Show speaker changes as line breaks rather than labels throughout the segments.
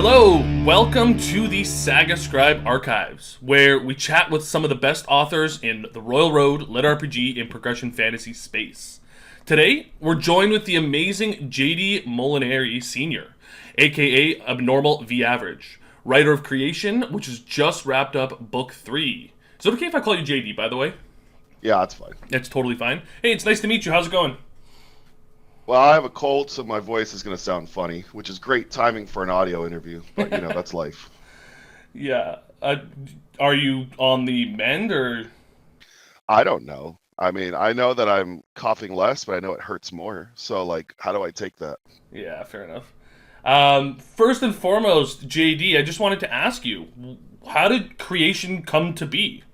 Hello, welcome to the Saga Scribe Archives, where we chat with some of the best authors in the Royal Road, Lit RPG, and progression fantasy space. Today, we're joined with the amazing JD Mullenary Sr., aka Abnormal V Average, writer of Creation, which has just wrapped up Book 3. Is it okay if I call you JD, by the way?
Yeah, that's fine.
It's totally fine. Hey, it's nice to meet you. How's it going?
Well, I have a cold, so my voice is going to sound funny, which is great timing for an audio interview, but that's life.
Yeah. Are you on the mend, or?
I don't know. I mean, I know that I'm coughing less, but I know it hurts more. So, like, how do I take that?
Yeah, fair enough. First and foremost, JD, I just wanted to ask you, how did creation come to be?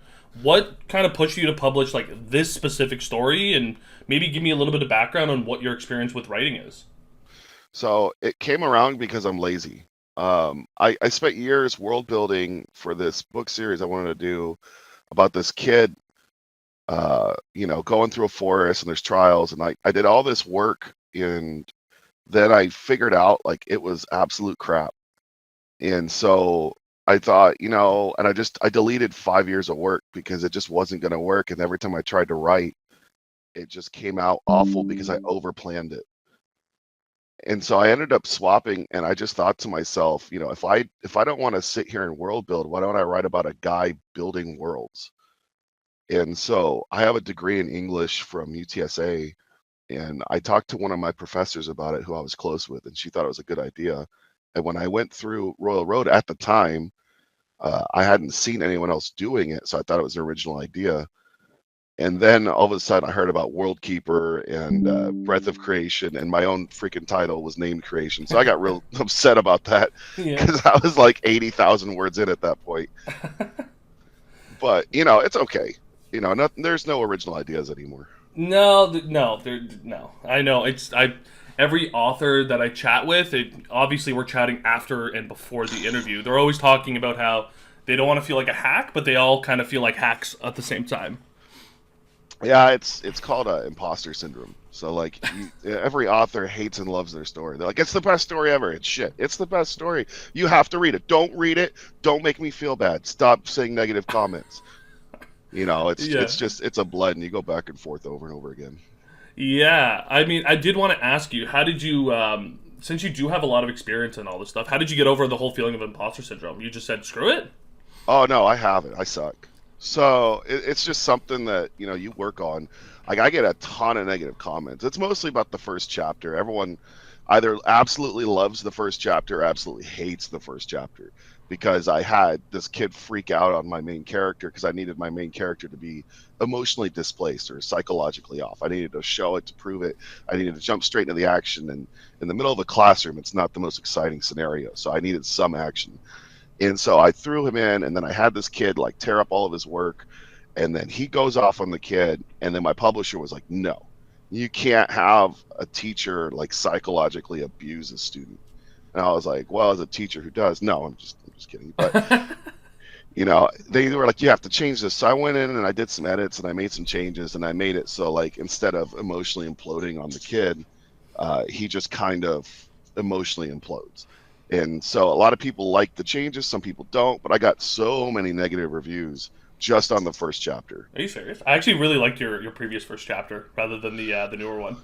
What kind of pushed you to publish like this specific story, and maybe give me a little bit of background on what your experience with writing is?
So, it came around because I'm lazy. I spent years world building for this book series I wanted to do about this kid, going through a forest and there's trials. And I did all this work, and then I figured out like it was absolute crap. And so I thought, and I deleted 5 years of work because it just wasn't going to work. And every time I tried to write, it just came out awful because I overplanned it. And so I ended up swapping, and I just thought to myself, if I don't want to sit here and world build, why don't I write about a guy building worlds? And so I have a degree in English from UTSA, and I talked to one of my professors about it who I was close with, and she thought it was a good idea. And when I went through Royal Road at the time, I hadn't seen anyone else doing it, so I thought it was an original idea. And then all of a sudden, I heard about World Keeper and Breath of Creation, and my own freaking title was named Creation. So I got real upset about that
Yeah.
because I was like 80,000 words in at that point. But it's okay. There's no original ideas anymore.
No, no. I know I. Every author that I chat with, obviously we're chatting after and before the interview. They're always talking about how they don't want to feel like a hack, but they all kind of feel like hacks at the same time.
Yeah, it's called imposter syndrome. So like every author hates and loves their story. They're like, it's the best story ever. It's shit. It's the best story. You have to read it. Don't read it. Don't make me feel bad. Stop saying negative comments.
Yeah.
It's a blood, and you go back and forth over and over again.
Yeah, I mean, I did want to ask you, how did you, since you do have a lot of experience in all this stuff, how did you get over the whole feeling of imposter syndrome? You just said, screw it?
Oh no, I have it. I suck. So it's just something that you work on. Like I get a ton of negative comments. It's mostly about the first chapter. Everyone either absolutely loves the first chapter or absolutely hates the first chapter because I had this kid freak out on my main character because I needed my main character to be emotionally displaced or psychologically off. I needed to show it to prove it. I needed to jump straight into the action. And in the middle of a classroom, it's not the most exciting scenario. So I needed some action. And so I threw him in, and then I had this kid like tear up all of his work, and then he goes off on the kid, and then my publisher was like, "No, you can't have a teacher like psychologically abuse a student." And I was like, "Well, as a teacher who does, no, I'm just kidding." But they were like, "You have to change this." So I went in and I did some edits and I made some changes, and I made it so like instead of emotionally imploding on the kid, he just kind of emotionally implodes. And so a lot of people like the changes, some people don't, but I got so many negative reviews just on the first chapter.
Are you serious? I actually really liked your previous first chapter rather than the newer one.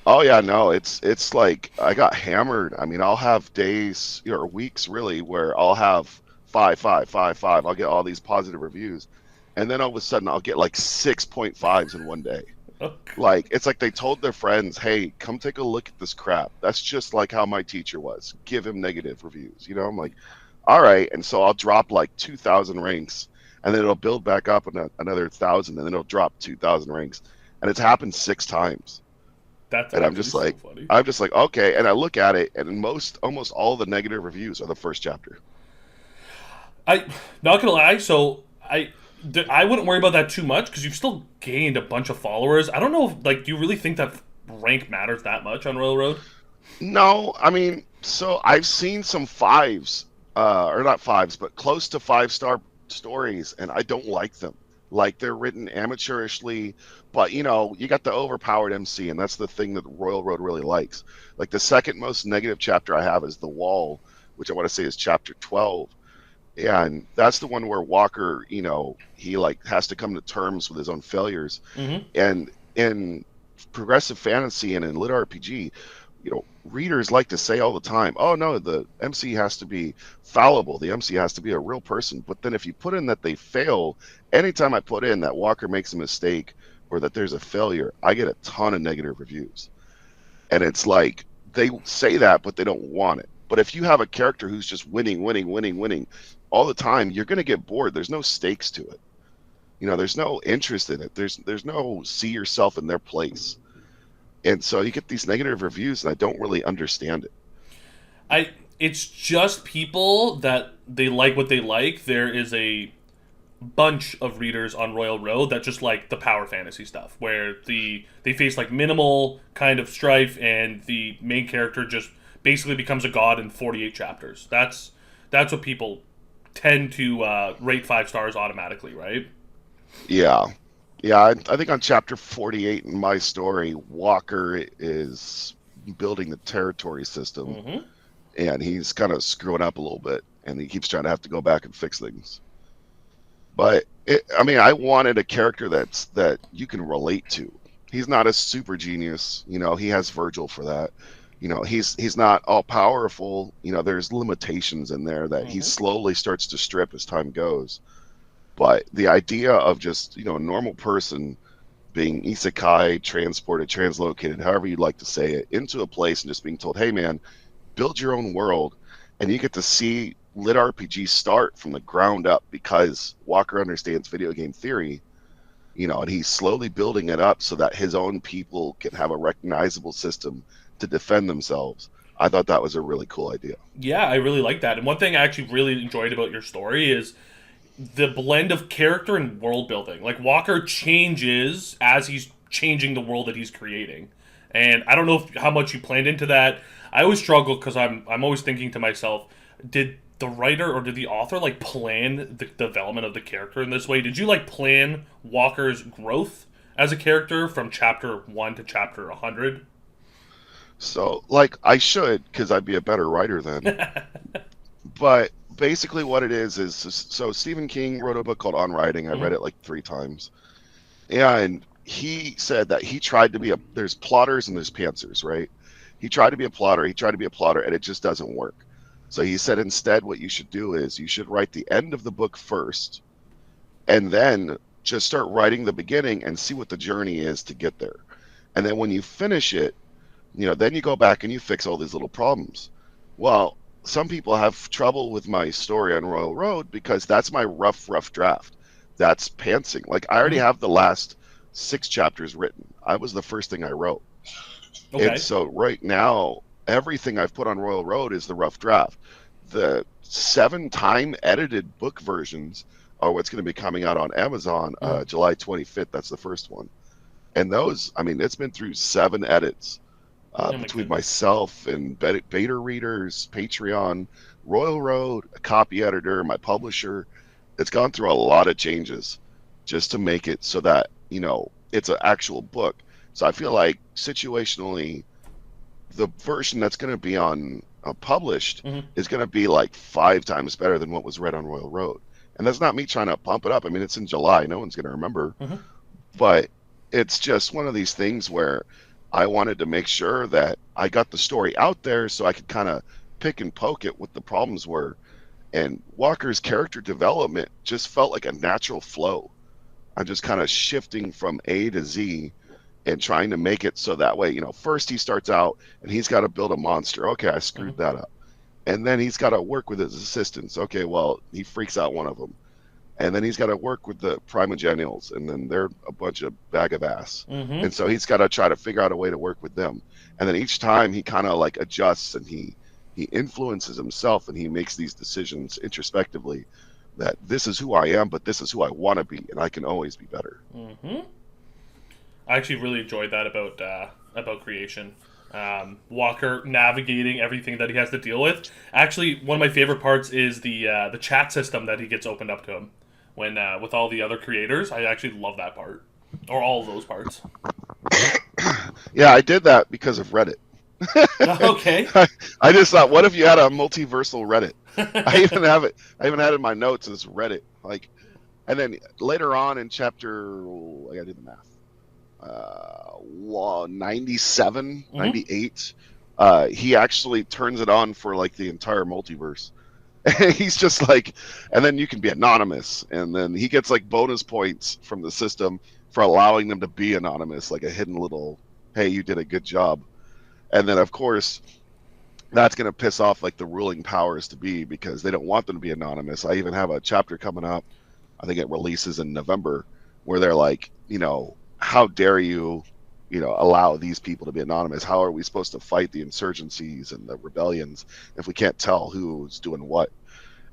Oh yeah, no, it's like I got hammered. I mean, I'll have days or weeks really where I'll have five, five, five, five. I'll get all these positive reviews, and then all of a sudden I'll get like 6.5s in one day.
Oh,
Like it's like they told their friends, "Hey, come take a look at this crap." That's just like how my teacher was. Give him negative reviews. I'm like, all right. And so I'll drop like 2,000 ranks, and then it'll build back up another 1,000, and then it'll drop 2,000 ranks, and it's happened 6 times.
that's
And
actually so funny.
I'm just like, okay. And I look at it, and almost all the negative reviews are the first chapter.
I not gonna lie, so I wouldn't worry about that too much because you've still gained a bunch of followers. I don't know, if, like, do you really think that rank matters that much on Royal Road?
No, I mean, so I've seen some fives, or not fives, but close to 5-star stories, and I don't like them. Like they're written amateurishly, but you got the overpowered MC, and that's the thing that Royal Road really likes. Like the second most negative chapter I have is The Wall, which I want to say is chapter 12. And that's the one where Walker, he like has to come to terms with his own failures.
Mm-hmm.
And in progressive fantasy and in lit RPG, readers like to say all the time, "Oh no, the MC has to be fallible. The MC has to be a real person." But then if you put in that they fail, anytime I put in that Walker makes a mistake or that there's a failure, I get a ton of negative reviews. And it's like they say that, but they don't want it. But if you have a character who's just winning, winning, winning, winning all the time, you're going to get bored. There's no stakes to it. There's no interest in it. There's no see yourself in their place. And so you get these negative reviews, and I don't really understand it.
It's just people that they like what they like. There is a bunch of readers on Royal Road that just like the power fantasy stuff, where they face like minimal kind of strife, and the main character just basically becomes a god in 48 chapters. That's what people tend to rate 5 stars automatically, right?
Yeah. Yeah, I think on chapter 48 in my story, Walker is building the territory system,
Mm-hmm.
and he's kind of screwing up a little bit, and he keeps trying to have to go back and fix things. But I wanted a character that you can relate to. He's not a super genius, he has Virgil for that. He's not all powerful. There's limitations in there that he
Mm-hmm.
slowly starts to strip as time goes. But the idea of just, a normal person being isekai, transported, translocated, however you'd like to say it, into a place and just being told, hey man, build your own world, and you get to see lit RPG start from the ground up because Walker understands video game theory, and he's slowly building it up so that his own people can have a recognizable system to defend themselves. I thought that was a really cool idea.
Yeah, I really like that. And one thing I actually really enjoyed about your story is the blend of character and world building. Like Walker changes as he's changing the world that he's creating, and I don't know how much you planned into that. I always struggle because I'm always thinking to myself, did the writer or did the author like plan the development of the character in this way? Did you like plan Walker's growth as a character from chapter 1 to chapter 100?
So, like, I should, because I'd be a better writer then. But basically, what it is so Stephen King wrote a book called On Writing. I read it like 3 times. And he said that he tried to be there's plotters and there's pantsers, right? He tried to be a plotter, and it just doesn't work. So he said instead what you should do is you should write the end of the book first, and then just start writing the beginning and see what the journey is to get there. And then when you finish it, then you go back and you fix all these little problems. Well, some people have trouble with my story on Royal Road because that's my rough draft. That's pantsing. Like, I already have the last 6 chapters written. I was the first thing I wrote.
Okay.
And so right now, everything I've put on Royal Road is the rough draft. The 7 time edited book versions are what's going to be coming out on Amazon July 25th. That's the first one. And those, it's been through 7 edits. Between myself and beta readers, Patreon, Royal Road, a copy editor, my publisher. It's gone through a lot of changes just to make it so that, it's an actual book. So I feel like situationally, the version that's going to be on published is going to be like 5 times better than what was read on Royal Road. And that's not me trying to pump it up. It's in July. No one's going to remember. But it's just one of these things where I wanted to make sure that I got the story out there so I could kind of pick and poke at what the problems were. And Walker's character development just felt like a natural flow. I'm just kind of shifting from A to Z and trying to make it so that way, first he starts out and he's got to build a monster. Okay, I screwed that up. And then he's got to work with his assistants. Okay, well, he freaks out one of them. And then he's got to work with the primogenials, and then they're a bunch of bag of ass. And so he's got to try to figure out a way to work with them. And then each time he kind of like adjusts and he influences himself, and he makes these decisions introspectively that this is who I am, but this is who I want to be, and I can always be better.
I actually really enjoyed that about creation. Walker navigating everything that he has to deal with. Actually, one of my favorite parts is the chat system that he gets opened up to him when with all the other creators. I actually love that part, or all of those parts.
Yeah, I did that because of Reddit.
Okay.
I just thought, what if you had a multiversal Reddit? I even have it. I even had it in my notes as Reddit. Like, and then later on in chapter, I gotta do the math. 97,
Hmm.
98. He actually turns it on for like the entire multiverse. He's just like, and then you can be anonymous, and then he gets like bonus points from the system for allowing them to be anonymous, like a hidden little, hey, you did a good job. And then of course that's going to piss off like the ruling powers to be because they don't want them to be anonymous. I even have a chapter coming up. I think it releases in November where they're like, how dare you, allow these people to be anonymous? How are we supposed to fight the insurgencies and the rebellions if we can't tell who's doing what?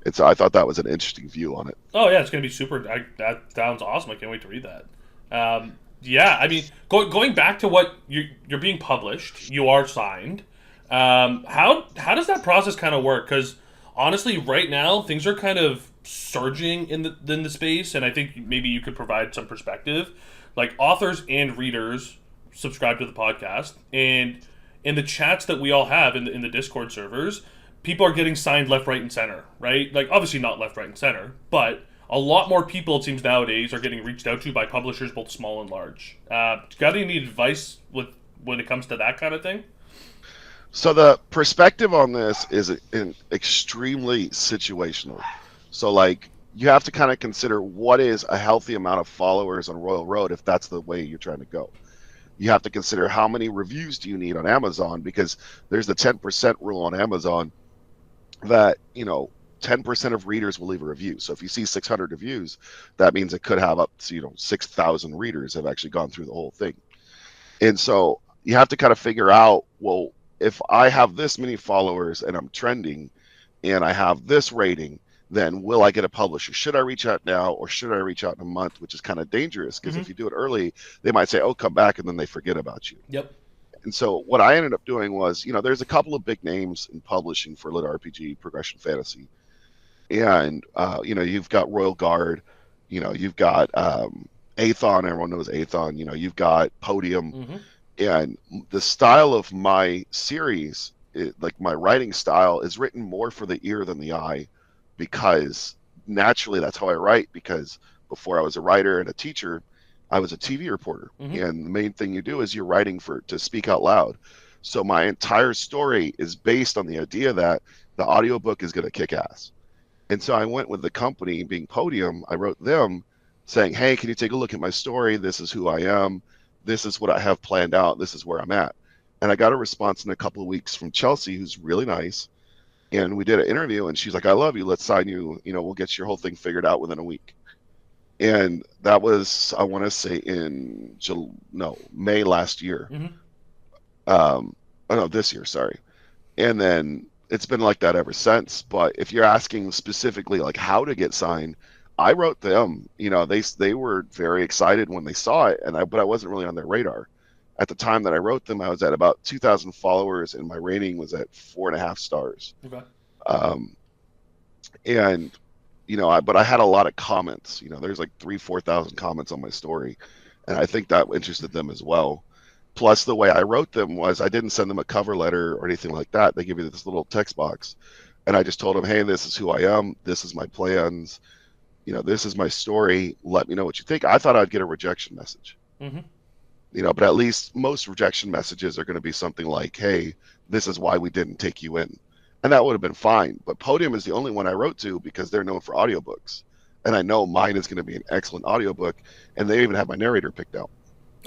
And so I thought that was an interesting view on it.
Oh yeah, it's gonna be super. That sounds awesome. I can't wait to read that. Yeah, I mean, going back to what you're being published, you are signed. How does that process kind of work? Because honestly, right now things are kind of surging in the space, and I think maybe you could provide some perspective. Like authors and readers subscribe to the podcast, and in the chats that we all have in the Discord servers, people are getting signed left, right, and center. Right? Like obviously not left, right, and center, but a lot more people, it seems nowadays, are getting reached out to by publishers, both small and large. Got any advice with when it comes to that kind of thing?
So the perspective on this is extremely situational. So like you have to kind of consider what is a healthy amount of followers on Royal Road if that's the way you're trying to go. You have to consider how many reviews do you need on Amazon because there's the 10% rule on Amazon that, 10% of readers will leave a review. So if you see 600 reviews, that means it could have up to, 6,000 readers have actually gone through the whole thing. And so you have to kind of figure out, well, if I have this many followers and I'm trending and I have this rating, then will I get a publisher? Should I reach out now or should I reach out in a month, which is kind of dangerous because
Mm-hmm.
if you do it early, they might say, oh, come back, and then they forget about you.
Yep.
And so what I ended up doing was, there's a couple of big names in publishing for lit RPG, progression fantasy. And, you've got Royal Guard, you've got Athon, everyone knows Athon, you've got Podium.
Mm-hmm.
And the style of my series, like my writing style, is written more for the ear than the eye because naturally that's how I write. Because before I was a writer and a teacher, I was a TV reporter.
Mm-hmm.
And the main thing you do is you're writing to speak out loud. So my entire story is based on the idea that the audiobook is going to kick ass. And so I went with the company being Podium. I wrote them saying, hey, can you take a look at my story? This is who I am. This is what I have planned out. This is where I'm at. And I got a response in a couple of weeks from Chelsea, who's really nice. And we did an interview, and she's like, I love you. Let's sign you. We'll get your whole thing figured out within a week. And that was, I want to say, in May last year.
Mm-hmm.
Oh, no, this year, sorry. And then it's been like that ever since. But if you're asking specifically like how to get signed, I wrote them. They were very excited when they saw it, but I wasn't really on their radar. At the time that I wrote them, I was at about 2,000 followers, and my rating was at 4.5 stars.
Okay.
Um, and but I had a lot of comments. There's like 4,000 comments on my story, and I think that interested them as well. Plus, the way I wrote them was I didn't send them a cover letter or anything like that. They give you this little text box, and I just told them, hey, this is who I am. This is my plans. This is my story. Let me know what you think. I thought I'd get a rejection message.
Mm-hmm.
But at least most rejection messages are going to be something like, hey, this is why we didn't take you in. And that would have been fine. But Podium is the only one I wrote to because they're known for audiobooks. And I know mine is going to be an excellent audiobook. And they even have my narrator picked out.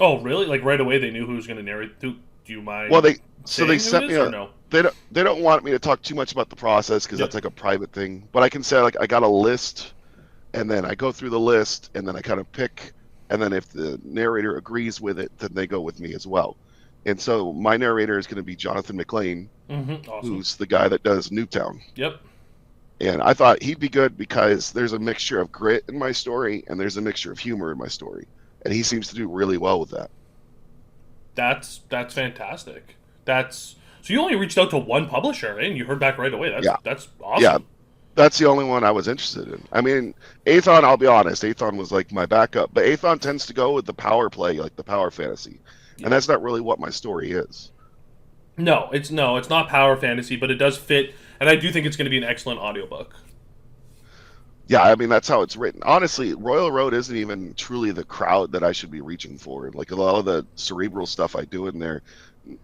Oh, really? Like right away they knew who was going to narrate. Do you mind?
Well, they
saying who
sent
it
me
is, or no?
they don't want me to talk too much about the process because
Yep.
that's like a private thing. But I can say like I got a list, and then I go through the list, and then I kind of pick, and then if the narrator agrees with it, then they go with me as well. And so my narrator is going to be Jonathan McLean,
Mm-hmm. Awesome.
who's the guy that does Newtown.
Yep.
And I thought he'd be good because there's a mixture of grit in my story, and there's a mixture of humor in my story, and he seems to do really well with that.
That's fantastic. So you only reached out to one publisher, right? And you heard back right away.
Yeah,
That's
yeah,
awesome.
that's the only one I was interested in. I mean, Athon, I'll be honest, Athon was like my backup, but Athon tends to go with the power play, like the power fantasy,
Yeah.
and that's not really what my story is.
No, it's not power fantasy, but it does fit, and I do think it's going to be an excellent audiobook.
Yeah, I mean that's how it's written. Honestly, Royal Road isn't even truly the crowd that I should be reaching for. Like a lot of the cerebral stuff I do in there,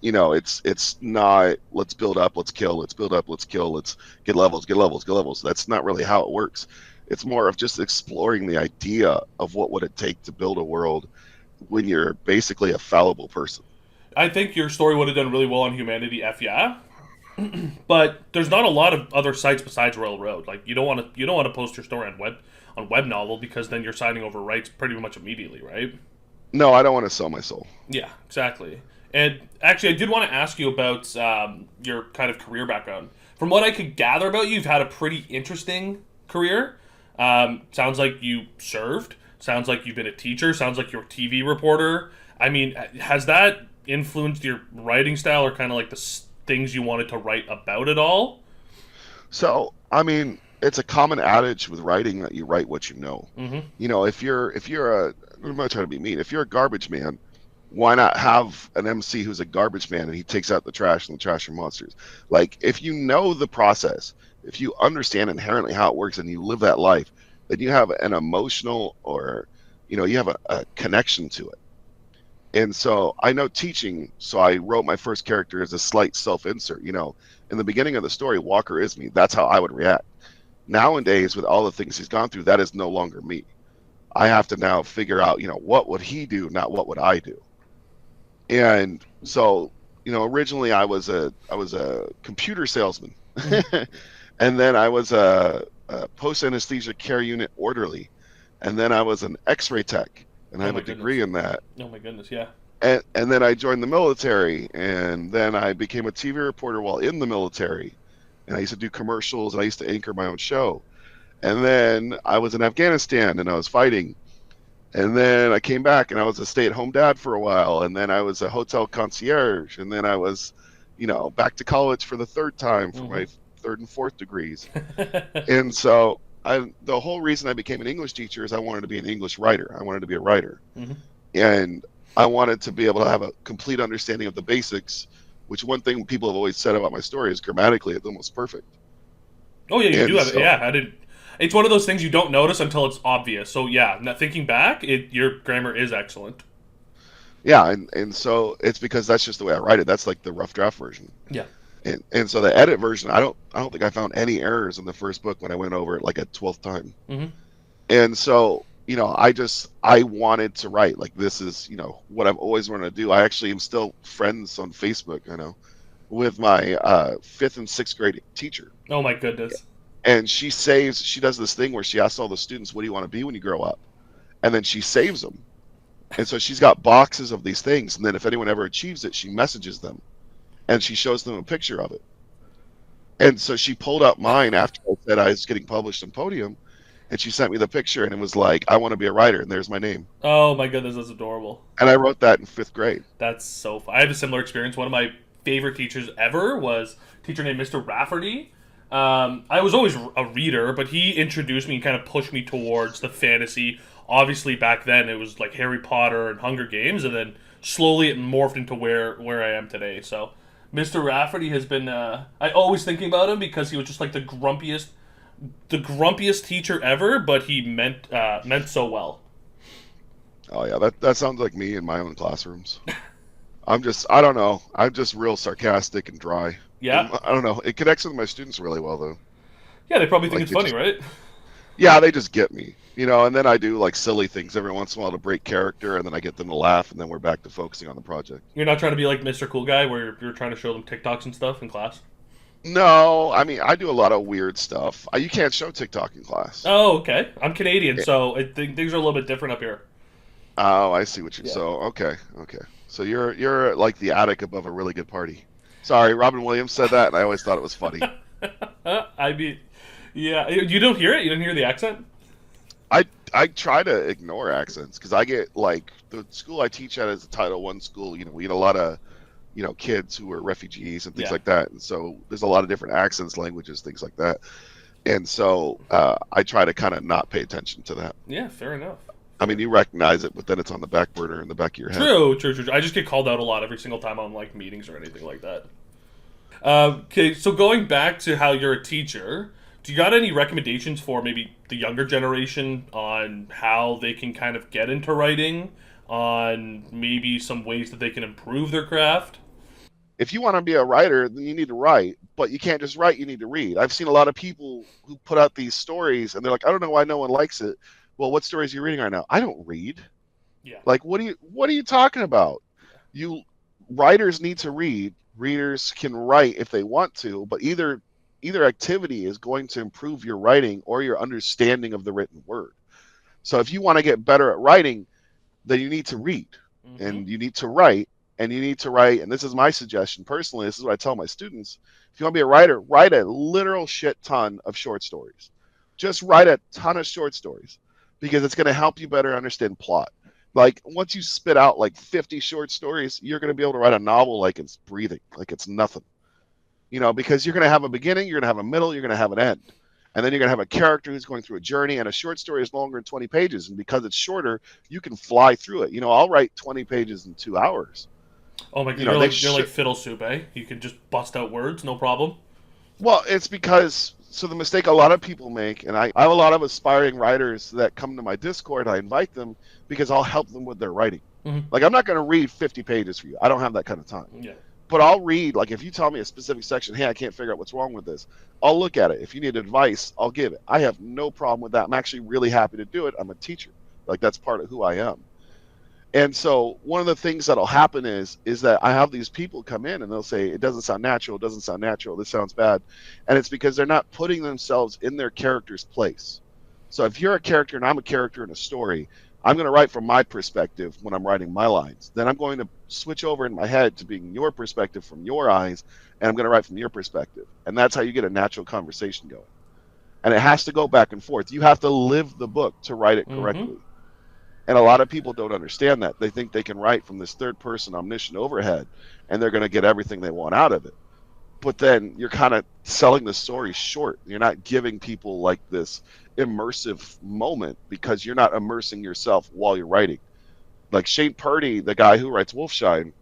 it's not let's build up, let's kill, let's build up, let's kill, let's get levels, get levels, get levels. That's not really how it works. It's more of just exploring the idea of what would it take to build a world when you're basically a fallible person.
I think your story would have done really well on Humanity F, yeah, but there's not a lot of other sites besides Royal Road. Like you don't want to post your story on web novel because then you're signing over rights pretty much immediately, right?
No, I don't want to sell my soul.
Yeah, exactly. And actually, I did want to ask you about your kind of career background. From what I could gather about you, you've had a pretty interesting career. Sounds like you served. Sounds like you've been a teacher. Sounds like you're a TV reporter. I mean, has that influenced your writing style or kind of like the things you wanted to write about it all?
So, I mean, it's a common adage with writing that you write what you know.
Mm-hmm.
If you're a I'm not trying to be mean. If you're a garbage man, why not have an MC who's a garbage man and he takes out the trash and the trash are monsters? Like if you know the process, if you understand inherently how it works and you live that life, then you have an emotional or you have a connection to it. And so I know teaching, so I wrote my first character as a slight self-insert. In the beginning of the story, Walker is me. That's how I would react. Nowadays, with all the things he's gone through, that is no longer me. I have to now figure out, what would he do, not what would I do. And so, originally I was a computer salesman,
Mm-hmm.
and then I was a post anesthesia care unit orderly, and then I was an X-ray tech, and I
Oh
have
my
a degree
goodness.
in that.
Oh my goodness. Yeah.
And then I joined the military, and then I became a TV reporter while in the military, and I used to do commercials, and I used to anchor my own show. And then I was in Afghanistan, and I was fighting. And then I came back, and I was a stay-at-home dad for a while, and then I was a hotel concierge, and then I was, back to college for the third time for
Mm-hmm.
my third and fourth degrees. And so the whole reason I became an English teacher is I wanted to be an English writer. I wanted to be a writer.
Mm-hmm.
And I wanted to be able to have a complete understanding of the basics, which one thing people have always said about my story is grammatically it's almost perfect.
Oh yeah, you do
And
have it.
so
Yeah, I did. It's one of those things you don't notice until it's obvious. So yeah, thinking back, your grammar is excellent.
yeah, and so it's because that's just the way I write it. That's like the rough draft version.
Yeah.
And so the edit version, I don't think I found any errors in the first book when I went over it like a 12th time.
Mm-hmm.
And so, I wanted to write like this is, what I've always wanted to do. I actually am still friends on Facebook, with my fifth and sixth grade teacher.
Oh my goodness.
And she does this thing where she asks all the students, what do you want to be when you grow up? And then she saves them. And so she's got boxes of these things. And then if anyone ever achieves it, she messages them and she shows them a picture of it. And so she pulled up mine after I said I was getting published in Podium. And she sent me the picture and it was like, I want to be a writer. And there's my name.
Oh my goodness, that's adorable.
And I wrote that in fifth grade.
That's so fun. I have a similar experience. One of my favorite teachers ever was a teacher named Mr. Rafferty. I was always a reader, but he introduced me and kind of pushed me towards the fantasy. Obviously, back then it was like Harry Potter and Hunger Games, and then slowly it morphed into where I am today. So, Mr. Rafferty has been. I always thinking about him because he was just like the grumpiest teacher ever, but he meant so well.
Oh, yeah, that sounds like me in my own classrooms. I don't know. I'm just real sarcastic and dry. And
Yeah,
I don't know. It connects with my students really well, though.
yeah, they probably think
Like
it's
they
funny,
just,
right?
yeah, they just get me, and then I do like silly things every once in a while to break character, and then I get them to laugh, and then we're back to focusing on the project.
You're not trying to be like Mr. Cool Guy, where you're trying to show them TikToks and stuff in class.
No, I mean, I do a lot of weird stuff. You can't show TikTok in class.
Oh, okay. I'm Canadian,
Eh,
so I think things are a little bit different up here.
Oh, I see what you.
Yeah.
So okay, okay. So you're like the attic above a really good party. Sorry, Robin Williams said that, and I always thought it was funny.
I mean, yeah. You don't hear it. You don't hear the accent.
I try to ignore accents because I get like the school I teach at is a Title I school. We get a lot of kids who are refugees and things
Yeah.
like that, and so there's a lot of different accents, languages, things like that. And so I try to kind of not pay attention to that.
Yeah. Fair enough.
I mean, you recognize it, but then it's on the back burner in the back of your head.
True. True. True. I just get called out a lot every single time on like meetings or anything like that. Okay, so going back to how you're a teacher, do you got any recommendations for maybe the younger generation on how they can kind of get into writing, on maybe some ways that they can improve their craft?
If you want to be a writer, then you need to write, but you can't just write, you need to read. I've seen a lot of people who put out these stories and they're like, I don't know why no one likes it. Well, what stories are you reading right now? I don't read.
Yeah.
Like, what are you talking about? You writers need to read. Readers can write if they want to, but either activity is going to improve your writing or your understanding of the written word. So if you want to get better at writing, then you need to read
Mm-hmm.
and you need to write and you need to write. And this is my suggestion personally. This is what I tell my students. If you want to be a writer, write a literal shit ton of short stories. Just write a ton of short stories because it's going to help you better understand plot. Like once you spit out like 50 short stories, you're going to be able to write a novel like it's breathing, like it's nothing. Because you're going to have a beginning, you're going to have a middle, you're going to have an end. And then you're going to have a character who's going through a journey, and a short story is longer than 20 pages. And because it's shorter, you can fly through it. I'll write 20 pages in 2 hours.
Oh my god,
You know, they
you're like
should.
fiddle soup, eh? You can just bust out words, no problem.
Well, it's because, so the mistake a lot of people make, and I have a lot of aspiring writers that come to my Discord, I invite them because I'll help them with their writing.
Mm-hmm.
Like, I'm not going to read 50 pages for you. I don't have that kind of time.
Yeah.
But I'll read, like if you tell me a specific section, hey, I can't figure out what's wrong with this, I'll look at it. If you need advice, I'll give it. I have no problem with that. I'm actually really happy to do it. I'm a teacher. Like that's part of who I am. And so one of the things that'll happen is that I have these people come in and they'll say, it doesn't sound natural, it doesn't sound natural, this sounds bad. And it's because they're not putting themselves in their character's place. So if you're a character and I'm a character in a story, I'm going to write from my perspective when I'm writing my lines. Then I'm going to switch over in my head to being your perspective from your eyes, and I'm going to write from your perspective. And that's how you get a natural conversation going. And it has to go back and forth. You have to live the book to write it
Mm-hmm.
correctly. And a lot of people don't understand that. They think they can write from this third person omniscient overhead and they're going to get everything they want out of it. But then you're kind of selling the story short. You're not giving people like this immersive moment because you're not immersing yourself while you're writing. Like Shane Purdy, the guy who writes Wolfshine,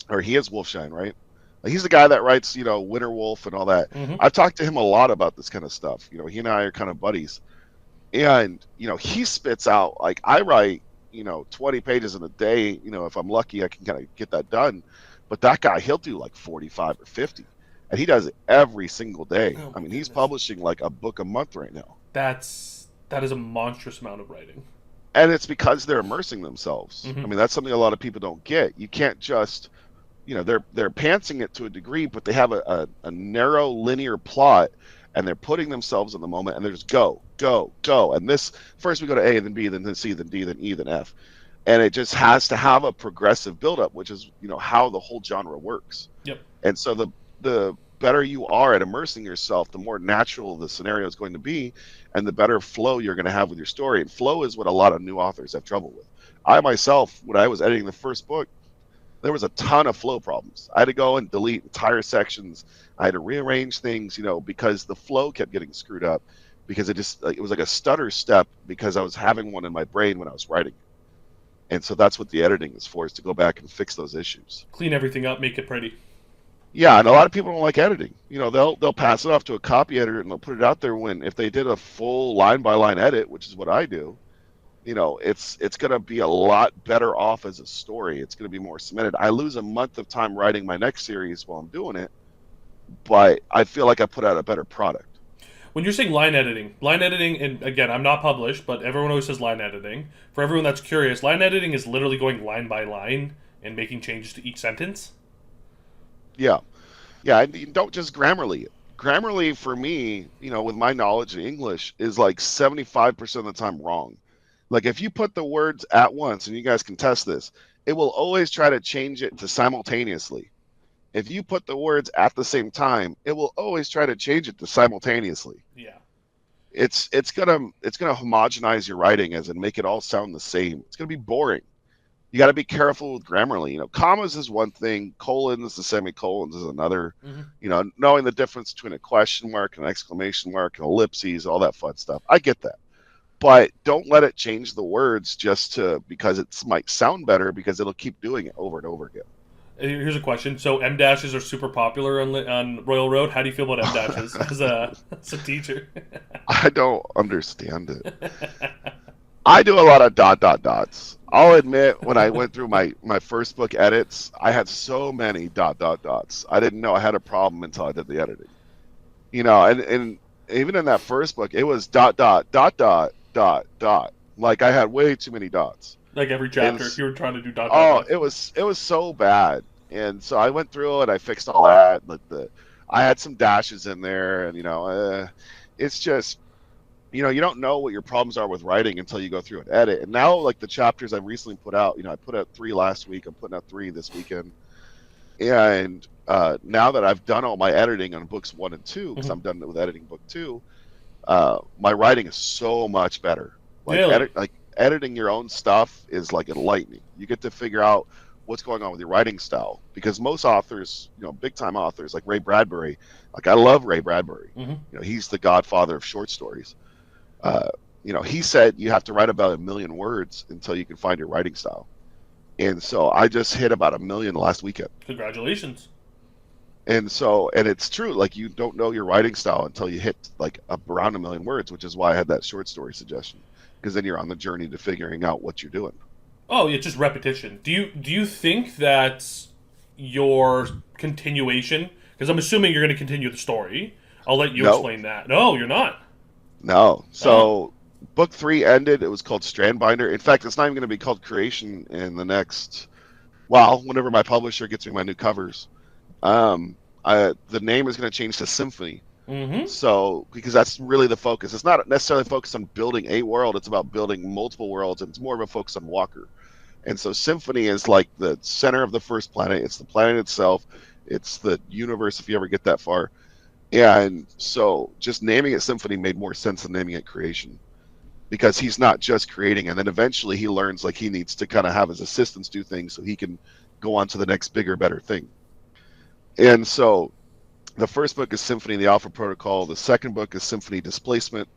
or he is Wolfshine, right? Like he's the guy that writes, Winter Wolf and all that.
Mm-hmm.
I've talked to him a lot about this kind of stuff. He and I are kind of buddies. And, he spits out, like, I write, 20 pages in a day. If I'm lucky, I can kind of get that done. But that guy, he'll do like 45 or 50. And he does it every single day.
Oh
I
my
mean, he's
goodness.
publishing like a book a month right now.
That is a monstrous amount of writing.
And it's because they're immersing themselves. I
Mm-hmm.
mean, that's something a lot of people don't get. You can't just, they're pantsing it to a degree, but they have a narrow linear plot and they're putting themselves in the moment and they're just go, go, go. And this first we go to A, then B, then C, then D, then E, then F. And it just has to have a progressive buildup, which is, how the whole genre works.
Yep.
And so the better you are at immersing yourself, the more natural the scenario is going to be, and the better flow you're going to have with your story. And flow is what a lot of new authors have trouble with. I myself, when I was editing the first book, there was a ton of flow problems. I had to go and delete entire sections. I had to rearrange things, because the flow kept getting screwed up because it was like a stutter step because I was having one in my brain when I was writing. And so that's what the editing is for, is to go back and fix those issues.
Clean everything up, make it pretty.
Yeah, and a lot of people don't like editing. They'll pass it off to a copy editor and they'll put it out there when if they did a full line by line edit, which is what I do, it's going to be a lot better off as a story. It's going to be more cemented. I lose a month of time writing my next series while I'm doing it, but I feel like I put out a better product.
When you're saying line editing, and again, I'm not published, but everyone always says line editing. For everyone that's curious, line editing is literally going line by line and making changes to each sentence.
Yeah. Yeah, and you don't just Grammarly it. Grammarly for me, with my knowledge of English, is like 75% of the time wrong. Like if you put the words at once, and you guys can test this, it will always try to change it to simultaneously. If you put the words at the same time, it will always try to change it to simultaneously.
Yeah.
It's gonna homogenize your writing as in make it all sound the same. It's gonna be boring. You got to be careful with Grammarly. Commas is one thing, colons and semicolons is another.
Mm-hmm.
Knowing the difference between a question mark and an exclamation mark and ellipses, all that fun stuff. I get that. But don't let it change the words just to because it might sound better because it'll keep doing it over and over again.
Here's a question. So M dashes are super popular on Royal Road. How do you feel about M dashes as a teacher?
I don't understand it. I do a lot of dots. I'll admit, when I went through my first book edits, I had so many dots. I didn't know I had a problem until I did the editing. And even in that first book, it was dot. Like I had way too many dots.
Like every
And
chapter, you were trying to do dot dot
oh,
dot.
it was so bad. And so I went through it. I fixed all that. Like I had some dashes in there, and it's just you don't know what your problems are with writing until you go through and edit. And now, like the chapters I've recently put out, I put out 3 last week. I'm putting out 3 this weekend. And now that I've done all my editing on books 1 and 2, because I'm done with editing book 2, my writing is so much better. Like
Really?
editing your own stuff is like enlightening. You get to figure out what's going on with your writing style, because most authors, big time authors like Ray Bradbury, like I love Ray Bradbury. He's the godfather of short stories. He said you have to write about 1,000,000 words until you can find your writing style. And so I just hit about 1,000,000 last weekend.
Congratulations.
And it's true, like you don't know your writing style until you hit like around 1,000,000 words, which is why I had that short story suggestion, because then you're on the journey to figuring out what you're doing.
Oh, it's just repetition. Do you think that your continuation? Because I'm assuming you're going to continue the story. I'll let you
No,
explain that. No, you're not.
no.
Oh,
So book 3 ended. It was called Strandbinder. In fact, it's not even going to be called Creation in the next. Well, whenever my publisher gets me my new covers, the name is going to change to Symphony.
mm-hmm.
So, because that's really the focus. It's not necessarily focused on building a world. It's about building multiple worlds, and it's more of a focus on Walker. And so Symphony is like the center of the first planet. It's the planet itself. It's the universe, if you ever get that far. Yeah, and so just naming it Symphony made more sense than naming it Creation, because he's not just creating, and then eventually he learns like he needs to kind of have his assistants do things so he can go on to the next bigger, better thing. And so the first book is Symphony the Alpha Protocol. The second book is Symphony Displacement.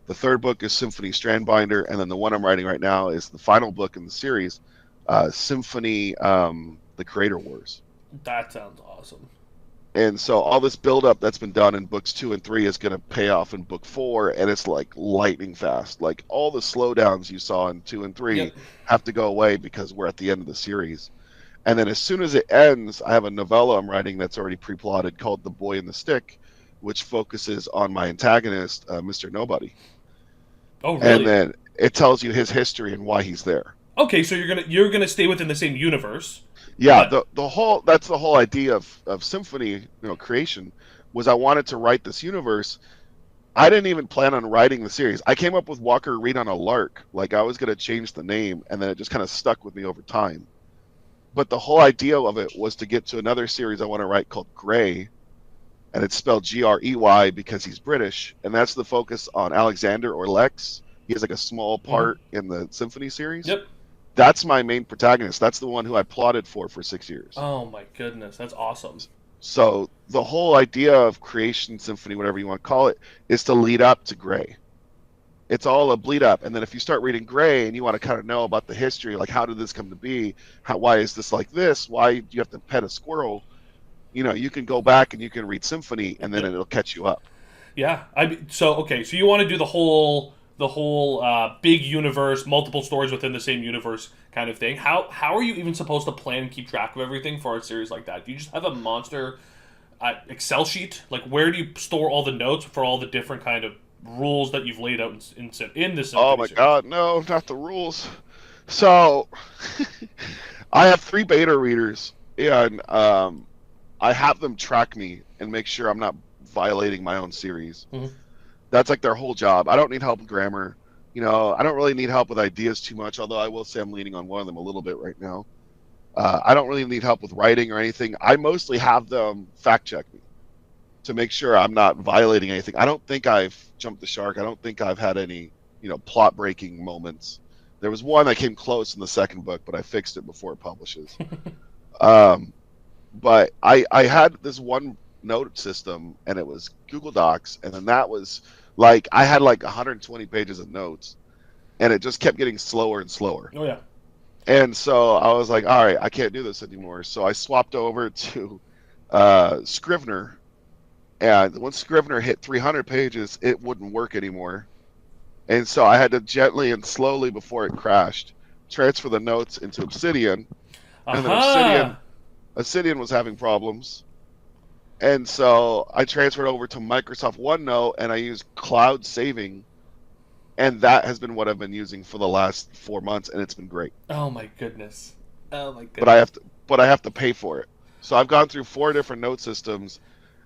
The third book is Symphony Strandbinder, and then the one I'm writing right now is the final book in the series, Symphony the Creator Wars.
That sounds awesome.
And so all this buildup that's been done in books 2 and 3 is going to pay off in book 4, and it's like lightning fast. Like all the slowdowns you saw in 2 and 3
Yep.
have to go away because we're at the end of the series. And then as soon as it ends, I have a novella I'm writing that's already pre-plotted called The Boy in the Stick, which focuses on my antagonist, Mr. Nobody.
Oh,
And
really?
then it tells you his history and why he's there.
Okay, so you're gonna stay within the same universe,
Yeah,
but
the whole that's the whole idea of Symphony, creation, was I wanted to write this universe. I didn't even plan on writing the series. I came up with Walker Reed on a lark. Like I was going to change the name, and then it just kind of stuck with me over time. But the whole idea of it was to get to another series I want to write called Grey, and it's spelled Grey because he's British, and that's the focus on Alexander, or Lex. He has like a small
mhm.
part in the Symphony series.
Yep.
That's my main protagonist. That's the one who I plotted for 6 years.
Oh my goodness, that's awesome.
So the whole idea of Creation Symphony, whatever you want to call it, is to lead up to Grey. It's all a bleed up, and then if you start reading Grey and you want to kind of know about the history, like how did this come to be, why is this like this, why do you have to pet a squirrel, you can go back and you can read Symphony, and then
Yep.
it'll catch you up.
Yeah. So okay, so you want to do the whole big universe, multiple stories within the same universe kind of thing. How are you even supposed to plan and keep track of everything for a series like that? Do you just have a monster Excel sheet? Like where do you store all the notes for all the different kind of rules that you've laid out in the
Oh
Symphony
my
series?
God, no, not the rules. So I have 3 beta readers, and I have them track me and make sure I'm not violating my own series.
Mm-hmm.
That's like their whole job. I don't need help with grammar. I don't really need help with ideas too much, although I will say I'm leaning on one of them a little bit right now. I don't really need help with writing or anything. I mostly have them fact check me to make sure I'm not violating anything. I don't think I've jumped the shark. I don't think I've had any, plot breaking moments. There was one that came close in the second book, but I fixed it before it publishes. Um, but I had this one note system, and it was Google Docs, and then that was like I had like 120 pages of notes, and it just kept getting slower and slower.
Oh yeah.
And so I was like, all right, I can't do this anymore. So I swapped over to Scrivener. And once Scrivener hit 300 pages, it wouldn't work anymore. And so I had to gently and slowly, before it crashed, transfer the notes into Obsidian. And then
Aha!
Obsidian was having problems. And so I transferred over to Microsoft OneNote and I used cloud saving. And that has been what I've been using for the last 4 months, and it's been great.
Oh my goodness. Oh my
But I
goodness.
have to, but I have to pay for it. So I've gone through 4 different note systems,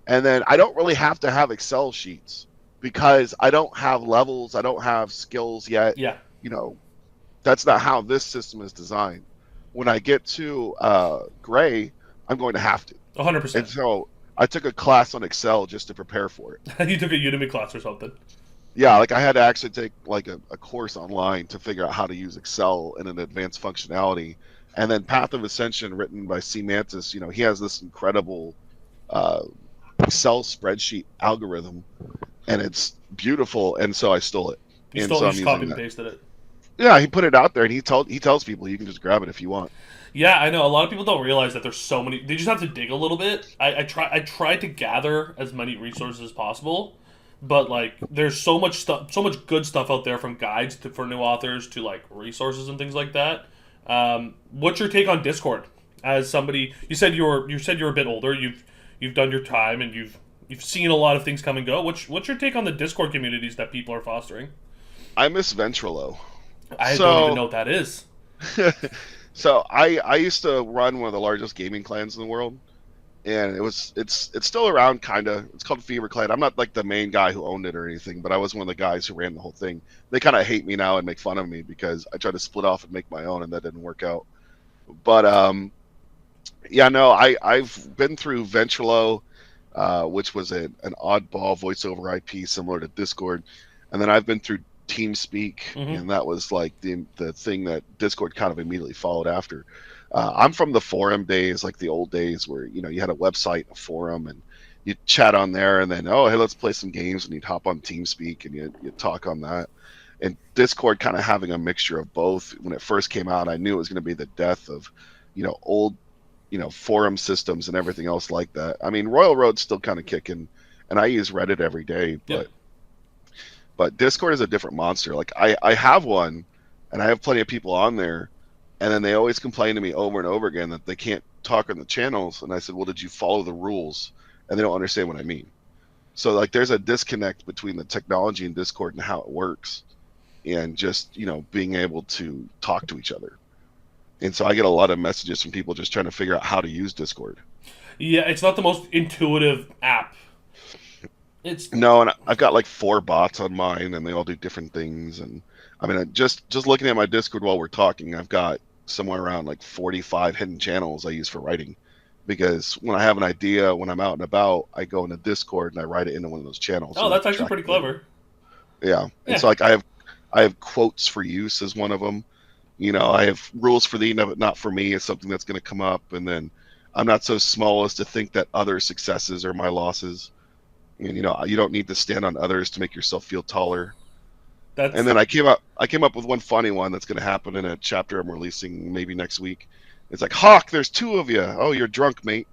and then I don't really have to have Excel sheets because I don't have levels, I don't have skills yet.
Yeah,
You know, that's not how this system is designed. When I get to Gray, I'm going to have to. And
100%.
so I took a class on Excel just to prepare for it.
You took a Udemy class or something.
Yeah, like I had to actually take like a course online to figure out how to use Excel and an advanced functionality. And then Path of Ascension, written by C. Mantis, he has this incredible uh, Excel spreadsheet algorithm, and it's beautiful. And so I stole it,
You
and
stole,
so
you
I'm
just
using
copied and
that.
pasted it.
Yeah, he put it out there, and he tells people you can just grab it if you want.
Yeah, I know. A lot of people don't realize that there's so many. They just have to dig a little bit. I try to gather as many resources as possible, but like there's so much stuff, so much good stuff out there from guides for new authors to like resources and things like that. What's your take on Discord? As somebody, you said you're a bit older. You've done your time and you've seen a lot of things come and go. What's your take on the Discord communities that people are fostering?
I miss Ventrilo.
I don't even
So
know what that is.
so I used to run one of the largest gaming clans in the world, and it's still around kind of. It's called Fever Clan. I'm not like the main guy who owned it or anything, but I was one of the guys who ran the whole thing. They kind of hate me now and make fun of me because I tried to split off and make my own, and that didn't work out. But yeah, no, I've been through Ventrilo, which was an oddball voice over IP similar to Discord, and then I've been through TeamSpeak,
Mm-hmm.
and that was like the thing that Discord kind of immediately followed after. I'm from the forum days, like the old days where you had a website, a forum, and you chat on there, and then hey, let's play some games, and you'd hop on TeamSpeak and you talk on that. And Discord kind of having a mixture of both. When it first came out, I knew it was going to be the death of old forum systems and everything else like that. I mean, Royal Road's still kind of kicking, and I use Reddit every day,
Yep.
but Discord is a different monster. Like I have one, and I have plenty of people on there, and then they always complain to me over and over again that they can't talk on the channels. And I said, well, did you follow the rules? And they don't understand what I mean. So like, there's a disconnect between the technology in Discord and how it works, and just being able to talk to each other. And so I get a lot of messages from people just trying to figure out how to use Discord.
Yeah, it's not the most intuitive app. It's
No, and I've got like 4 bots on mine, and they all do different things. And I mean, just looking at my Discord while we're talking, I've got somewhere around like 45 hidden channels I use for writing. Because when I have an idea, when I'm out and about, I go into Discord and I write it into one of those channels,
oh,
and I
that's
can
actually
track
pretty
it later.
clever.
Yeah, and
Yeah.
so like I have quotes for use as one of them. I have rules for thee, but not for me is something that's going to come up, and then I'm not so small as to think that other successes are my losses. And you don't need to stand on others to make yourself feel taller. And
That's
then I came up with one funny one that's going to happen in a chapter I'm releasing maybe next week. It's like, Hawk, there's 2 of you. Oh, you're drunk, mate.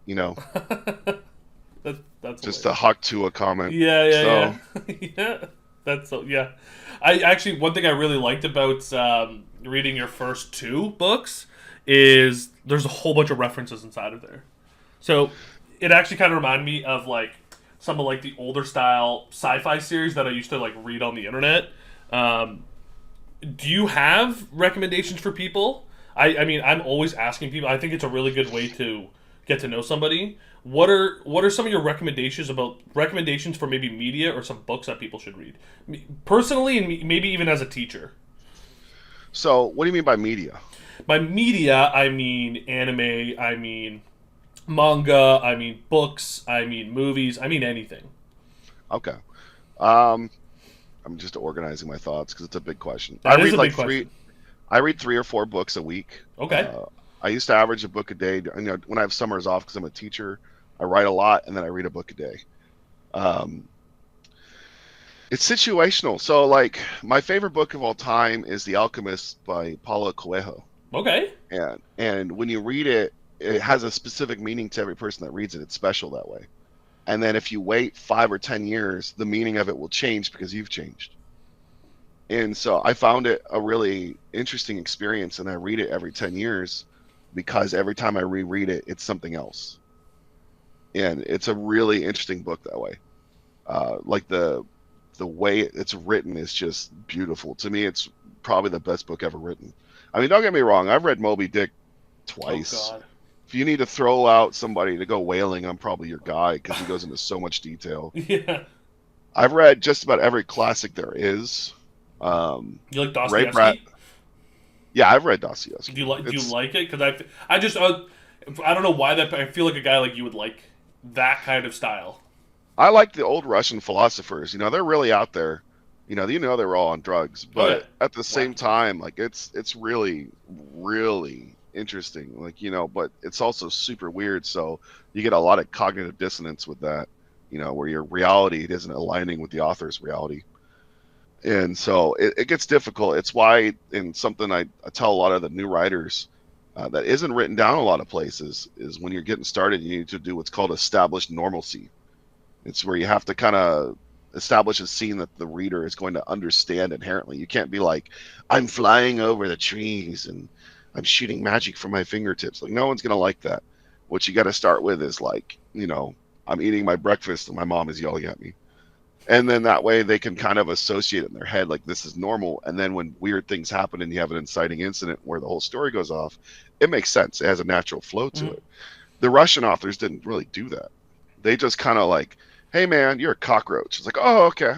that's
Just a
hilarious.
Hawk to a comment.
Yeah,
So
yeah, yeah. Yeah. That's so yeah. I actually one thing I really liked about reading your first 2 books is there's a whole bunch of references inside of there. So it actually kind of reminded me of like some of like the older style sci-fi series that I used to like read on the internet. Um, do you have recommendations for people? I mean, I'm always asking people. I think it's a really good way to get to know somebody. What are some of your recommendations for maybe media or some books that people should read? Personally, and maybe even as a teacher.
so what do you mean by media?
By media, I mean anime, I mean manga, I mean books, I mean movies, I mean anything.
Okay. Um, I'm just organizing my thoughts because it's a big question. I
That is
read
a
like
big
three.
question.
I read 3 or 4 books a week.
Okay.
Uh, I used to average a book a day. When I have summers off because I'm a teacher, I write a lot and then I read a book a day. Um, it's situational. So, like, my favorite book of all time is The Alchemist by Paulo Coelho.
Okay.
And when you read it, it has a specific meaning to every person that reads it. It's special that way. And then if you wait 5 or 10 years, the meaning of it will change because you've changed. And so I found it a really interesting experience, and I read it every 10 years because every time I reread it, it's something else. And it's a really interesting book that way. Like the way it's written is just beautiful. To me, it's probably the best book ever written. I mean, don't get me wrong, I've read Moby Dick
Oh
twice.
God.
If you need to throw out somebody to go whaling, I'm probably your guy because he goes into so much detail.
Yeah.
I've read just about every classic there is.
You like
Ray Brad,
Dostoevsky?
yeah, I've read Dostoevsky.
Do you
It's
like it? Because I just I don't know why that. I feel like a guy like you would like that kind of style.
I like the old Russian philosophers. They're really out there. They were all on drugs,
Oh yeah.
but at the same
Wacky.
time, like it's really really interesting. Like but it's also super weird. So you get a lot of cognitive dissonance with that. Where your reality isn't aligning with the author's reality. And so it gets difficult. It's why, and something I tell a lot of the new writers that isn't written down a lot of places, is when you're getting started, you need to do what's called established normalcy. It's where you have to kind of establish a scene that the reader is going to understand inherently. You can't be like, I'm flying over the trees and I'm shooting magic from my fingertips. Like, no one's going to like that. What you got to start with is like, I'm eating my breakfast and my mom is yelling at me. And then that way they can kind of associate it in their head like this is normal. And then when weird things happen and you have an inciting incident where the whole story goes off, it makes sense. It has a natural flow to
Mm.
it. The Russian authors didn't really do that. They just kind of like, hey man, you're a cockroach. It's like, oh okay.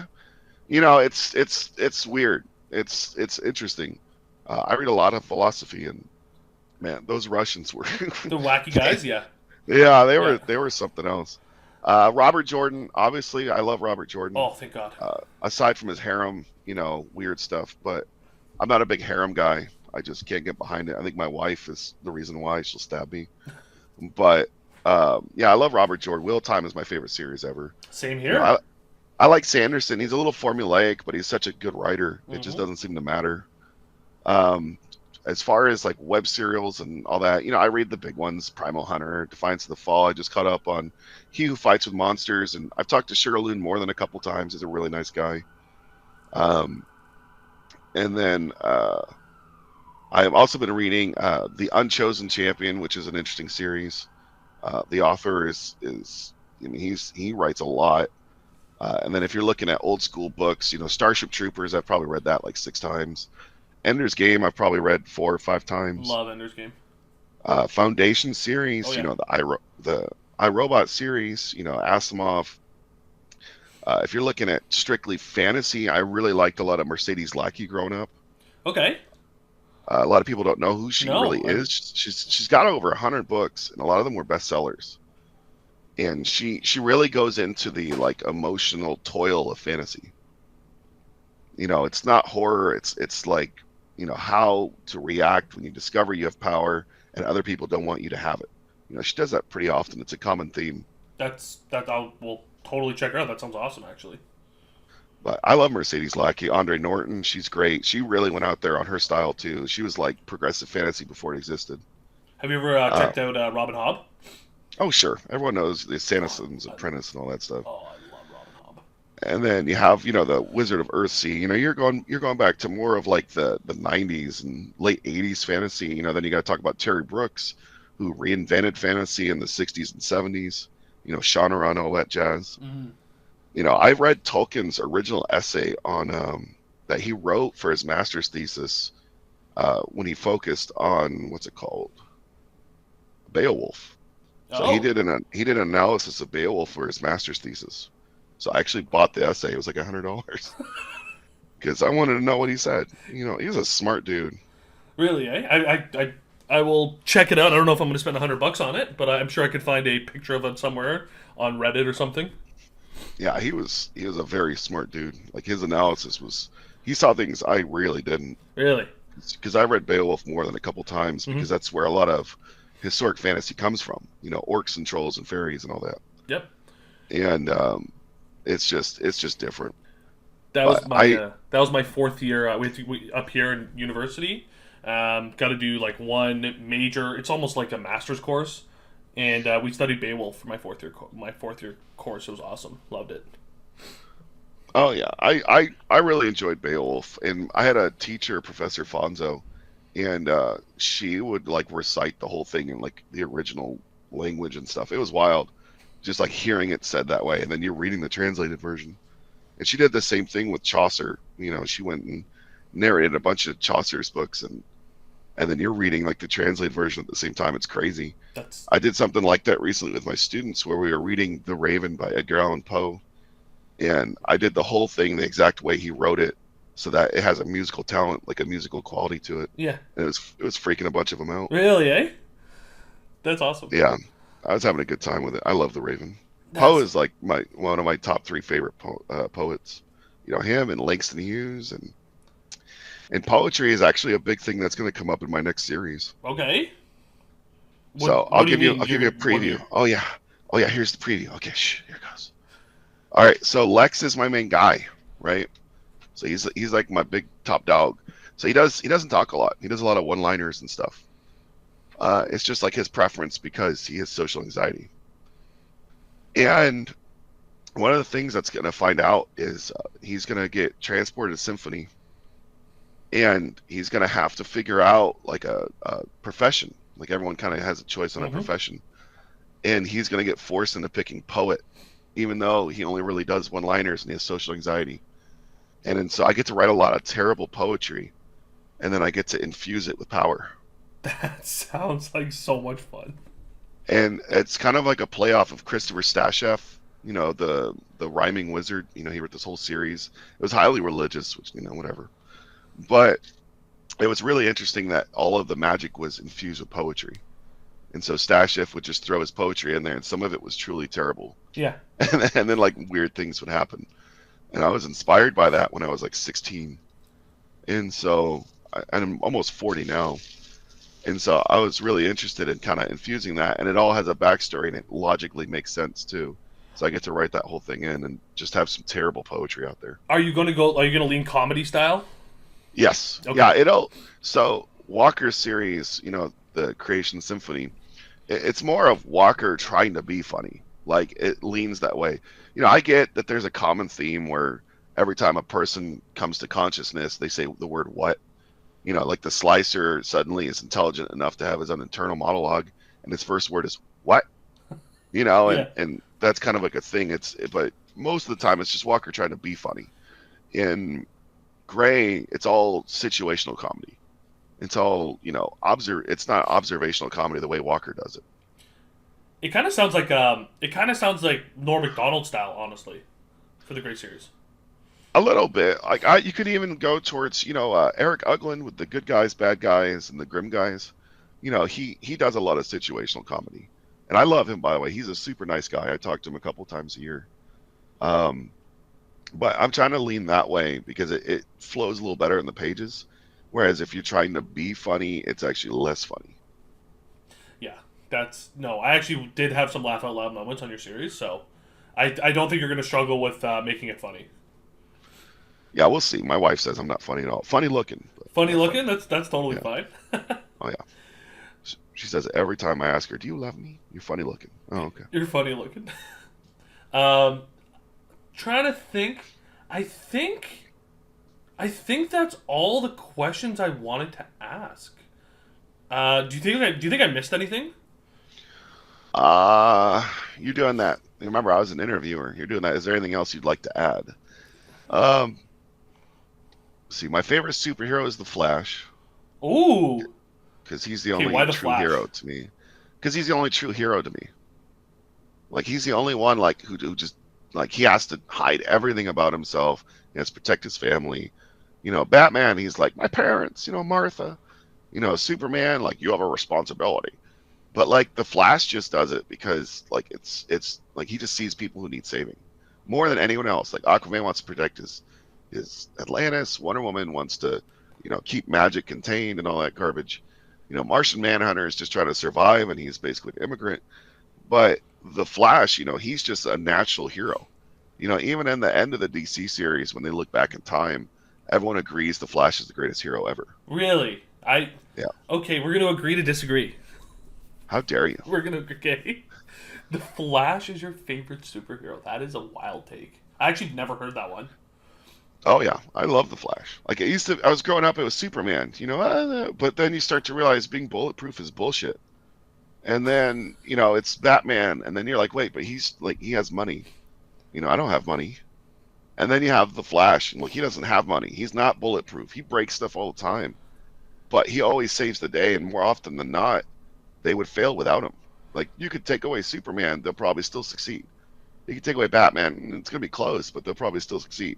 It's weird. It's interesting. I read a lot of philosophy, and man, those Russians were
The wacky guys, yeah,
yeah, they
yeah.
were they were something else. Robert Jordan, obviously, I love Robert Jordan.
Oh, thank God.
Aside from his harem, weird stuff, but I'm not a big harem guy. I just can't get behind it. I think my wife is the reason why. She'll stab me. But yeah, I love Robert Jordan. Wheel of Time is my favorite series ever.
Same
You know,
here.
I like Sanderson. He's a little formulaic, but he's such a good writer. It just
Hmm.
doesn't seem to matter. Um, as far as like web serials and all that, I read the big ones: Primal Hunter, Defiance of the Fall. I just caught up on He Who Fights with Monsters, and I've talked to Sugarloon more than a couple times. He's a really nice guy. Um, and then I have also been reading The Unchosen Champion, which is an interesting series. The author is I mean, he writes a lot. And then if you're looking at old school books, Starship Troopers, I've probably read that like 6 times. Ender's Game, I've probably read 4 or 5 times.
Love Ender's Game.
Foundation
Oh
series,
yeah.
the iRobot series, Asimov. If you're looking at strictly fantasy, I really liked a lot of Mercedes Lackey growing up.
Okay.
A lot of people don't know who she really
No.
is. She's got over 100 books, and a lot of them were bestsellers. And she really goes into the like emotional toil of fantasy. It's not horror. It's like how to react when you discover you have power and other people don't want you to have it. She does that pretty often. It's a common theme.
That. We'll totally check her out. That sounds awesome, actually.
But I love Mercedes Lackey. Andre Norton, she's great. She really went out there on her style too. She was like progressive fantasy before it existed.
Have you ever
Uh,
checked out Robin Hobb?
oh sure, everyone knows the
Oh,
Sanderson's Apprentice and all that stuff.
I love Robin Hobb.
And then you have the Wizard of Earthsea. You're going back to more of like the 90s and late 80s fantasy. Then you got to talk about Terry Brooks, who reinvented fantasy in the 60s and 70s. Shannara and all that jazz.
Mm.
I read Tolkien's original essay on that he wrote for his master's thesis when he focused on what's it called, Beowulf. So
Oh,
he did an analysis of Beowulf for his master's thesis. So I actually bought the essay. It was like $100 because I wanted to know what he said. He's a smart dude.
really? Eh? I will check it out. I don't know if I'm going to spend $100 on it, but I'm sure I could find a picture of it somewhere on Reddit or something.
Yeah, he was a very smart dude. Like his analysis was, he saw things I really didn't.
Really?
Because I read Beowulf more than a couple times
Hmm.
because that's where a lot of historic fantasy comes from. Orcs and trolls and fairies and all that.
Yep.
And it's just different.
That was
But
my uh, that was my fourth year up here in university. Got to do like one major. It's almost like a master's course, and we studied Beowulf for my fourth year course. It was awesome. Loved it.
Oh yeah, I really enjoyed Beowulf, and I had a teacher, Professor Fonzo, and she would like recite the whole thing in like the original language and stuff. It was wild, just like hearing it said that way, and then you're reading the translated version. And she did the same thing with Chaucer. She went and narrated a bunch of Chaucer's books, and then you're reading like the translated version at the same time. It's crazy.
That's
I did something like that recently with my students, where we were reading The Raven by Edgar Allan Poe, and I did the whole thing the exact way he wrote it, so that it has a musical talent, like a musical quality to it.
yeah.
And it was freaking a bunch of them out.
Really, eh? That's awesome.
Yeah, I was having a good time with it. I love The Raven. Poe
That's
is like one of my top three favorite poets. Him and Langston Hughes, and poetry is actually a big thing that's going to come up in my next series.
okay.
So
What do you mean?
I'll give you a
What do
preview.
you?
Oh yeah. Here's the preview. Okay, here it goes. All right. So Lex is my main guy, right? So he's like my big top dog. So he doesn't talk a lot. He does a lot of one-liners and stuff. It's just like his preference because he has social anxiety. And one of the things that's going to find out is he's going to get transported to Symphony, and he's going to have to figure out like a profession. Like everyone kind of has a choice on a
Mm-hmm.
profession, and he's going to get forced into picking poet, even though he only really does one-liners and he has social anxiety. And then so I get to write a lot of terrible poetry, and then I get to infuse it with power.
That sounds like so much fun.
And it's kind of like a playoff of Christopher Stasheff, the rhyming wizard. He wrote this whole series. It was highly religious, which whatever. But it was really interesting that all of the magic was infused with poetry. And so Stasheff would just throw his poetry in there, and some of it was truly terrible.
Yeah.
And then like weird things would happen. And I was inspired by that when I was like 16. And so I'm almost 40 now. And so I was really interested in kind of infusing that, and it all has a backstory, and it logically makes sense too. So I get to write that whole thing in and just have some terrible poetry out there.
Are you going to go? Are you going to lean comedy style?
Yes.
Okay.
Yeah, so Walker's series, the Creation Symphony, it's more of Walker trying to be funny. Like it leans that way. I get that there's a common theme where every time a person comes to consciousness, they say the word what. Like the slicer suddenly is intelligent enough to have his own internal monologue, and his first word is what,
Yeah.
and that's kind of like a thing. But most of the time it's just Walker trying to be funny. In Gray, it's all situational comedy. It's all it's not observational comedy the way Walker does it.
It kind of sounds like Norm Macdonald style, honestly, for the Great Series.
A little bit. Like you could even go towards Eric Uglin with the good guys, bad guys, and the grim guys. He does a lot of situational comedy, and I love him, by the way. He's a super nice guy. I talk to him a couple times a year. But I'm trying to lean that way because it flows a little better in the pages. Whereas if you're trying to be funny, it's actually less funny.
Yeah, no. I actually did have some laugh out loud moments on your series, so I don't think you're going to struggle with making it funny.
Yeah, we'll see. My wife says I'm not funny at all. Funny looking. But
Funny
not
looking?
funny.
That's totally
Yeah.
fine.
Oh yeah. She says it every time I ask her, "Do you love me? You're funny looking." Oh, okay.
You're funny looking. um, trying to think. I think that's all the questions I wanted to ask. Do you think I missed anything?
You're doing that. Remember, I was an interviewer. You're doing that. Is there anything else you'd like to add? Um, see, my favorite superhero is the Flash
Ooh.
because he's the
Okay,
only
why the
true
Flash?
hero to me. Because he's the only true hero to me. Like he's the only one like who just like he has to hide everything about himself. He has to protect his family. Batman, he's like my parents. Martha. Superman, like you have a responsibility. But like the Flash just does it because like it's like he just sees people who need saving more than anyone else. Like Aquaman wants to protect his Atlantis. Wonder Woman wants to keep magic contained and all that garbage. Martian Manhunter is just trying to survive, and he's basically an immigrant. But the Flash, he's just a natural hero. Even in the end of the DC series, when they look back in time, everyone agrees the Flash is the greatest hero ever.
Really? I
Yeah.
Okay, we're gonna agree to disagree.
How dare you?
We're gonna okay. The Flash is your favorite superhero. That is a wild take. I actually never heard that one.
Oh yeah, I love the Flash. Like it used to. I was growing up, it was Superman. But then you start to realize being bulletproof is bullshit. And then it's Batman, and then you're like, wait, but he has money. I don't have money. And then you have the Flash, and he doesn't have money. He's not bulletproof. He breaks stuff all the time, but he always saves the day. And more often than not, they would fail without him. Like you could take away Superman, they'll probably still succeed. You could take away Batman, and it's gonna be close, but they'll probably still succeed.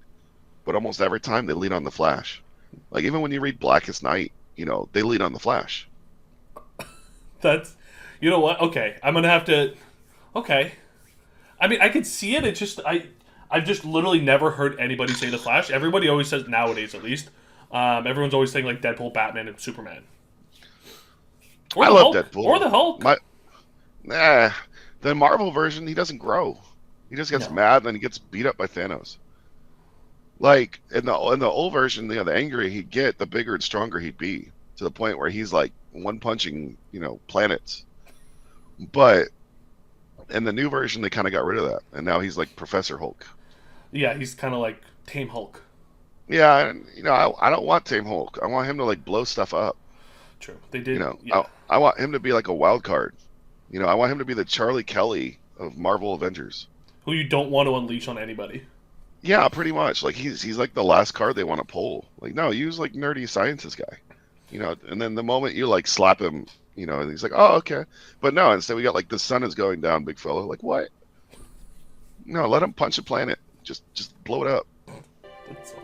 But almost every time they lean on the Flash. Like even when you read Blackest Night, they lean on the Flash.
That's, you know what? Okay, I'm gonna have to. Okay, I mean, I could see it. It's just I've just literally never heard anybody say the Flash. Everybody always says nowadays, at least. Everyone's always saying like Deadpool, Batman, and Superman. Or
I
the
love
Hulk.
Deadpool.
Or the Hulk.
The Marvel version, he doesn't grow. He just gets
No.
mad, and then he gets beat up by Thanos. Like in the old version, the angrier he'd get, the bigger and stronger he'd be, to the point where he's like one punching, planets. But in the new version, they kind of got rid of that, and now he's like Professor Hulk.
Yeah, he's kind of like Tame Hulk.
Yeah, and I don't want Tame Hulk. I want him to like blow stuff up.
True. They did.
I,
Yeah.
I want him to be like a wild card. I want him to be the Charlie Kelly of Marvel Avengers.
Who you don't want to unleash on anybody.
Yeah, pretty much. Like he's like the last card they want to pull. Like no, use like nerdy scientist guy. And then the moment you like slap him, and he's like, oh okay. But no, instead we got like the sun is going down, big fella. Like what? No, let him punch a planet. Just blow it up.
That's so